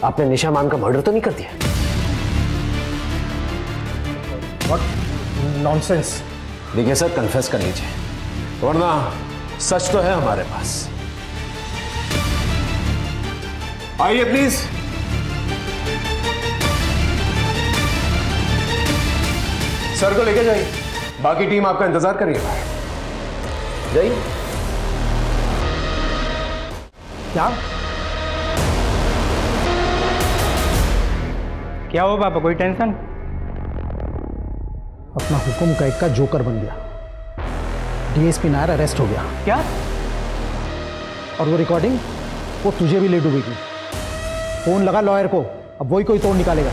B: आपने निशा मैम का मर्डर तो नहीं कर दिया?
I: What nonsense?
B: देखिए सर, कन्फेस कर लीजिए, वरना सच तो है हमारे पास। आइए प्लीज। सर को लेके जाइए, बाकी टीम आपका इंतजार कर रही है। जाइए।
I: क्या हुआ पापा, कोई टेंशन? अपना हुक्म का एक का जोकर बन गया। डीएसपी नायर अरेस्ट हो गया। क्या? और वो रिकॉर्डिंग, वो तुझे भी ले डूबेगी। फोन लगा लॉयर को, अब वही कोई तोड़ निकालेगा।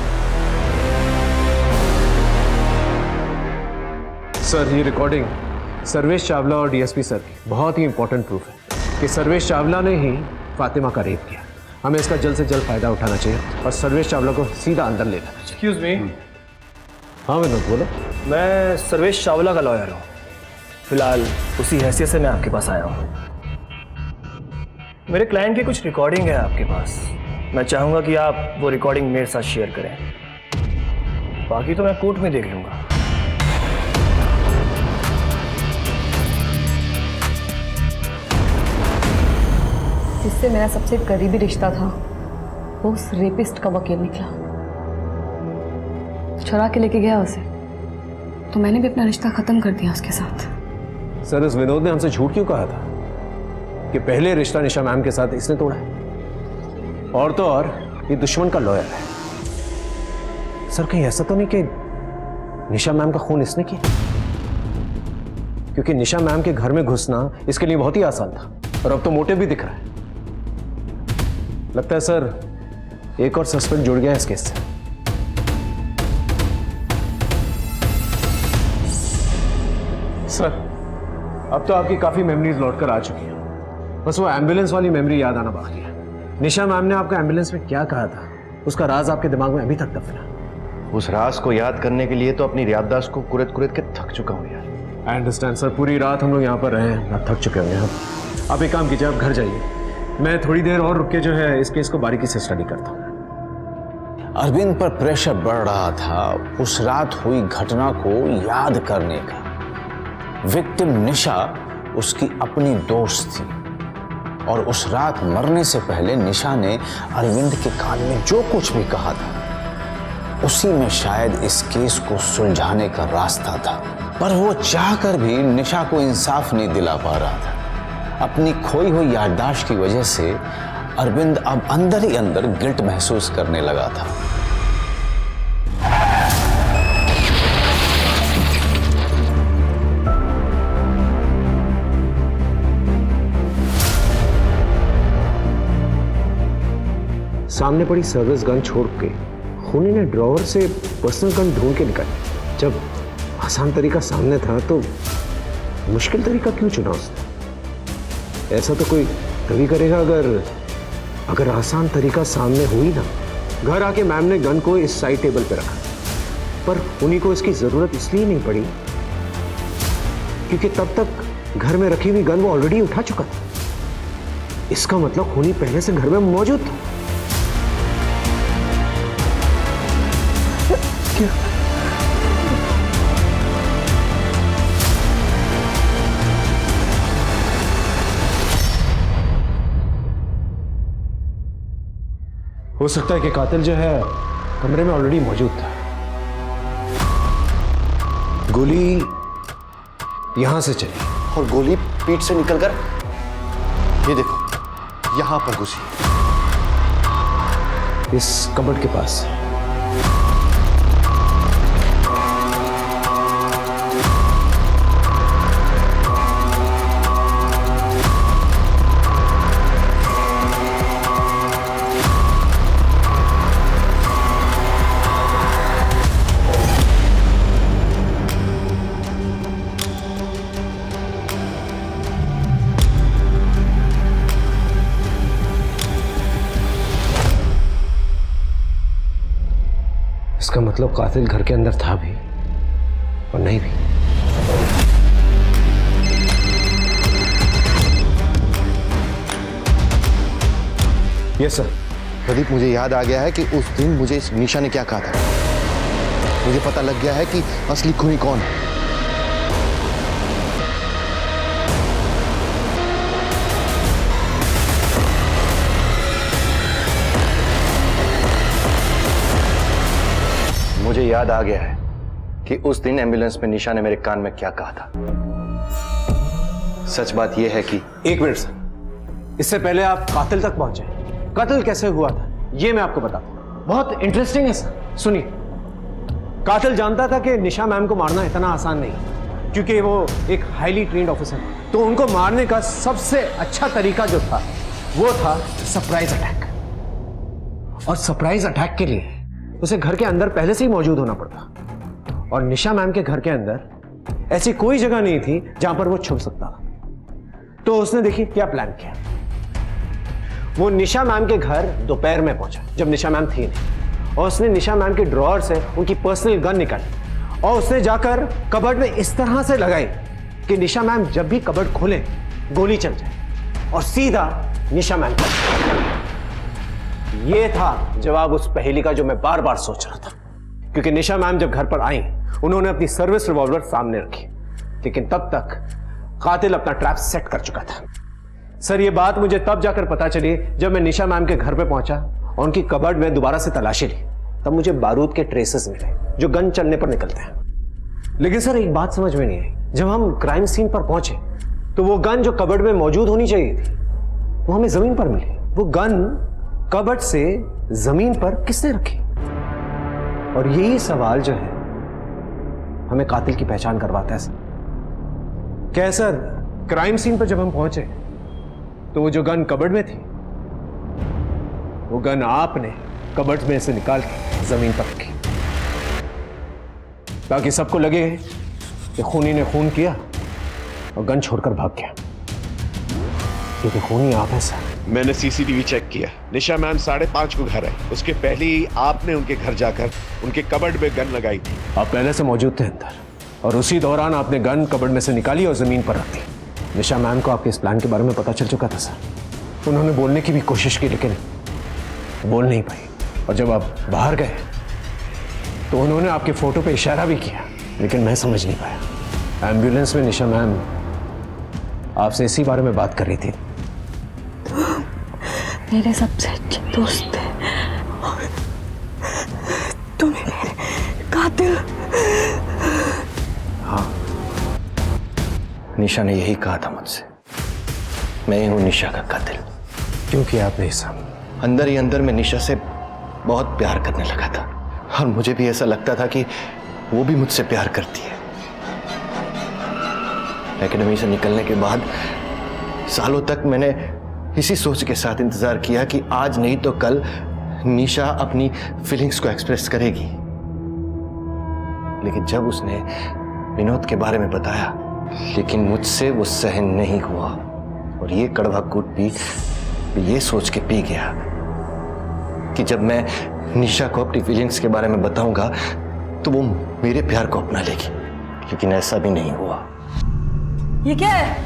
B: सर ये रिकॉर्डिंग सर्वेश चावला और डीएसपी सर की बहुत ही इंपॉर्टेंट प्रूफ है कि सर्वेश चावला ने ही फातिमा का रेप किया। हमें इसका जल्द से जल्द फायदा उठाना चाहिए और सर्वेश चावला को सीधा अंदर ले लेना चाहिए।
Q: Excuse me.
B: हाँ विनोद बोलो।
Q: मैं सर्वेश चावला का लॉयर हूँ, फिलहाल उसी हैसियत से मैं आपके पास आया हूँ। मेरे क्लाइंट की कुछ रिकॉर्डिंग है आपके पास, मैं चाहूँगा कि आप वो रिकॉर्डिंग मेरे साथ शेयर करें, बाकी तो मैं कोर्ट में देख लूँगा।
D: जिससे मेरा सबसे करीबी रिश्ता था वो उस रेपिस्ट का वकील निकला। चुरा के लेके गया उसे, तो मैंने भी अपना रिश्ता खत्म कर दिया उसके साथ।
B: सर इस विनोद ने हमसे झूठ क्यों कहा था कि पहले रिश्ता निशा मैम के साथ इसने तोड़ा है? और तो और ये दुश्मन का लॉयर है। सर कहीं ऐसा तो नहीं कि निशा मैम का खून इसने किया? क्योंकि निशा मैम के घर में घुसना इसके लिए बहुत ही आसान था और अब तो मोटिव भी दिख रहा है। लगता है सर एक और सस्पेक्ट जुड़ गया है इस केस से। सर अब तो आपकी काफी मेमोरीज लौटकर आ चुकी हैं, बस वो एम्बुलेंस वाली मेमोरी याद आना बाकी है। निशा मैम ने आपको एम्बुलेंस में क्या कहा था, उसका राज आपके दिमाग में अभी तक दफन है।
J: उस राज को याद करने के लिए तो अपनी याददाश्त को कुरेद कुरेद के थक चुका हूं यार।
B: आई अंडरस्टैंड सर, पूरी रात हम लोग यहाँ पर रहे हैं, आप थक चुके होंगे। आप एक काम कीजिए, आप घर जाइए, मैं थोड़ी देर और रुक के जो है इस केस को बारीकी से स्टडी करता हूँ।
F: अरविंद पर प्रेशर बढ़ रहा था उस रात हुई घटना को याद करने का। विक्टिम निशा उसकी अपनी दोस्त थी और उस रात मरने से पहले निशा ने अरविंद के कान में जो कुछ भी कहा था उसी में शायद इस केस को सुलझाने का रास्ता था, पर वो चाहकर भी निशा को इंसाफ नहीं दिला पा रहा था। अपनी खोई हुई याददाश्त की वजह से अरविंद अब अंदर ही अंदर गिल्ट महसूस करने लगा था।
B: सामने पड़ी सर्विस गन छोड़ के खूनी ने ड्रॉवर से पर्सनल गन ढूंढ के निकाली। जब आसान तरीका सामने था तो मुश्किल तरीका क्यों चुना उसने? ऐसा तो कोई तभी करेगा अगर आसान तरीका सामने हुई ना। घर आके मैम ने गन को इस साइड टेबल पे रखा, पर खूनी को इसकी जरूरत इसलिए नहीं पड़ी क्योंकि तब तक घर में रखी हुई गन वो ऑलरेडी उठा चुका था। इसका मतलब खूनी पहले से घर में मौजूद था। क्या? हो सकता है कि कातिल जो है कमरे में ऑलरेडी मौजूद था। गोली यहां से चली
J: और गोली पीठ से निकलकर ये देखो यहां पर घुसी,
B: इस कबर्ड के पास। इसका मतलब कातिल घर के अंदर था भी और नहीं भी।
J: Yes sir. प्रदीप, मुझे याद आ गया है कि उस दिन मुझे इस निशा ने क्या कहा था। मुझे पता लग गया है कि असली खूनी कौन है। मुझे याद आ गया है कि उस दिन एम्बुलेंस में निशा ने मेरे कान में क्या कहा था। सच बात यह है कि
B: एक मिनट सर, इससे पहले आप कातिल तक पहुंचे। कत्ल कैसे हुआ था यह मैं आपको बताता हूं। बहुत इंटरेस्टिंग है सर, सुनिए। कातिल जानता था कि निशा मैम को मारना इतना आसान नहीं, क्योंकि वो एक हाईली ट्रेन्ड ऑफिसर है। तो उनको मारने का सबसे अच्छा तरीका जो था वो था सरप्राइज अटैक। और सरप्राइज अटैक के लिए उसे घर के अंदर पहले से ही मौजूद होना पड़ता, और निशा मैम के घर के अंदर ऐसी कोई जगह नहीं थी जहां पर वो छुप सकता था। तो उसने देखिए क्या प्लान किया। वो निशा मैम के घर दोपहर में पहुंचा जब निशा मैम थी नहीं, और उसने निशा मैम के ड्रॉअर से उनकी पर्सनल गन निकाली और उसने जाकर कबर्ड में इस तरह से लगाई कि निशा मैम जब भी कबर्ड खोले गोली चल जाए और सीधा निशा मैम पर। यह था जवाब उस पहेली का जो मैं बार बार सोच रहा था, क्योंकि निशा मैम जब घर पर आई उन्होंने अपनी सर्विस रिवॉल्वर सामने रखी, लेकिन तब तक कातिल अपना ट्रैप सेट कर चुका था। सर, यह बात मुझे तब जाकर पता चली जब मैं निशा मैम के घर पे पहुंचा और उनकी कबर्ड में दोबारा से तलाशी ली। तब मुझे बारूद के ट्रेसेस मिले जो गन चलने पर निकलते हैं। लेकिन सर, एक बात समझ में नहीं आई। जब हम क्राइम सीन पर पहुंचे तो वो गन जो कबर्ड में मौजूद होनी चाहिए थी वो हमें जमीन पर मिली। वो गन कबर्ड से जमीन पर किसने रखी? और यही सवाल जो है हमें कातिल की पहचान करवाता है। क्या सर, क्राइम सीन पर जब हम पहुंचे तो वो जो गन कबर्ड में थी वो गन आपने कबर्ड में से निकाल के जमीन पर रखी, ताकि सबको लगे कि खूनी ने खून किया और गन छोड़कर भाग गया, क्योंकि खूनी आप है सर।
R: मैंने सीसीटीवी चेक किया। निशा मैम 5:30 को घर आई। उसके पहले ही आपने उनके घर जाकर उनके कबर्ड में गन लगाई थी।
B: आप पहले से मौजूद थे अंदर, और उसी दौरान आपने गन कबर्ड में से निकाली और जमीन पर रख दी। निशा मैम को आपके इस प्लान के बारे में पता चल चुका था सर। उन्होंने बोलने की भी कोशिश की, लेकिन बोल नहीं पाई। और जब आप बाहर गए तो उन्होंने आपके फोटो पे इशारा भी किया, लेकिन मैं समझ नहीं पाया। एम्बुलेंस में निशा मैम आपसे इसी बारे में बात कर रही थी।
K: मेरे सबसे अच्छे दोस्त थे,
O: तुम ही मेरे कातिल।
E: हाँ, निशा ने यही कहा था मुझसे, मैं ही हूं निशा का कातिल।
B: क्यों किया आपने ऐसा?
E: अंदर ही अंदर मैं निशा से बहुत प्यार करने लगा था और मुझे भी ऐसा लगता था कि वो भी मुझसे प्यार करती है। एकेडमी से निकलने के बाद सालों तक मैंने इसी सोच के साथ इंतजार किया कि आज नहीं तो कल निशा अपनी फीलिंग्स को एक्सप्रेस करेगी। लेकिन जब उसने विनोद के बारे में बताया, लेकिन मुझसे वो सहन नहीं हुआ और ये कड़वा कूट भी ये सोच के पी गया कि जब मैं निशा को अपनी फीलिंग्स के बारे में बताऊंगा तो वो मेरे प्यार को अपना लेगी। लेकिन ऐसा भी नहीं हुआ।
D: ये क्या है?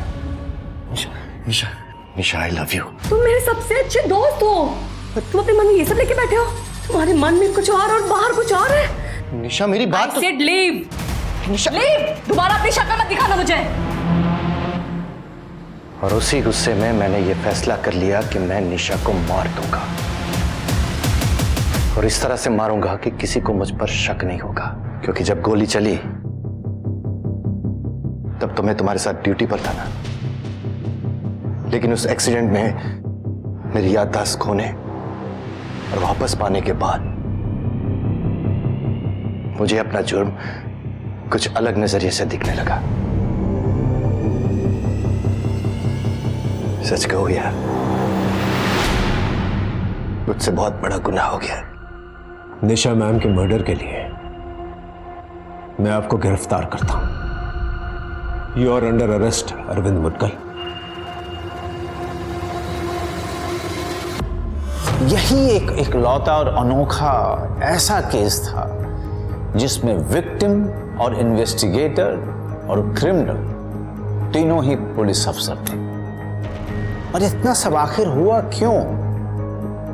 E: निशा, निशा आई लव यू।
D: तुम मेरे सबसे अच्छे दोस्त हो, तुम अपने मन में ये सब लेके बैठे हो? तुम्हारे मन में कुछ और बाहर कुछ और है।
E: निशा मेरी बात
D: I said leave.
E: Nisha,
D: leave. दोबारा अपनी शक्ल मत दिखाना मुझे।
E: और उसी गुस्से में मैंने ये फैसला कर लिया कि मैं निशा को मार दूंगा और इस तरह से मारूंगा कि किसी को मुझ पर शक नहीं होगा। क्योंकि जब गोली चली तब तो मैं तुम्हारे साथ ड्यूटी पर था ना, लेकिन उस एक्सीडेंट में मेरी याददाश्त खोने और वापस पाने के बाद मुझे अपना जुर्म कुछ अलग नजरिए से दिखने लगा। सच कहो यार, मुझसे बहुत बड़ा गुनाह हो गया।
B: निशा मैम के मर्डर के लिए मैं आपको गिरफ्तार करता हूं। You are under arrest Arvind Mudgal.
F: यही एक लौता और अनोखा ऐसा केस था जिसमें विक्टिम और इन्वेस्टिगेटर और क्रिमिनल तीनों ही पुलिस अफसर थे। और इतना सब आखिर हुआ क्यों?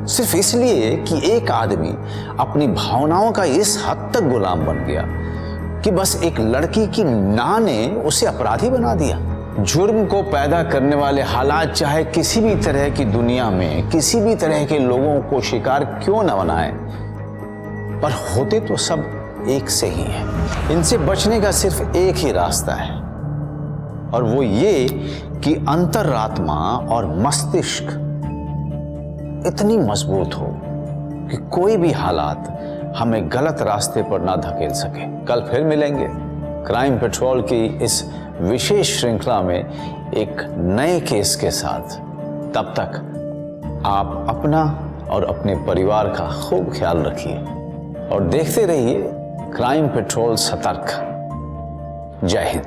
F: सिर्फ इसलिए कि एक आदमी अपनी भावनाओं का इस हद तक गुलाम बन गया कि बस एक लड़की की ना ने उसे अपराधी बना दिया। जुर्म को पैदा करने वाले हालात चाहे किसी भी तरह की दुनिया में किसी भी तरह के लोगों को शिकार क्यों न बनाए, पर होते तो सब एक से ही हैं। इनसे बचने का सिर्फ एक ही रास्ता है और वो ये कि अंतरात्मा और मस्तिष्क इतनी मजबूत हो कि कोई भी हालात हमें गलत रास्ते पर ना धकेल सके। कल फिर मिलेंगे क्राइम पेट्रोल की इस विशेष श्रृंखला में एक नए केस के साथ। तब तक आप अपना और अपने परिवार का खूब ख्याल रखिए और देखते रहिए क्राइम पेट्रोल सतर्क। जय हिंद।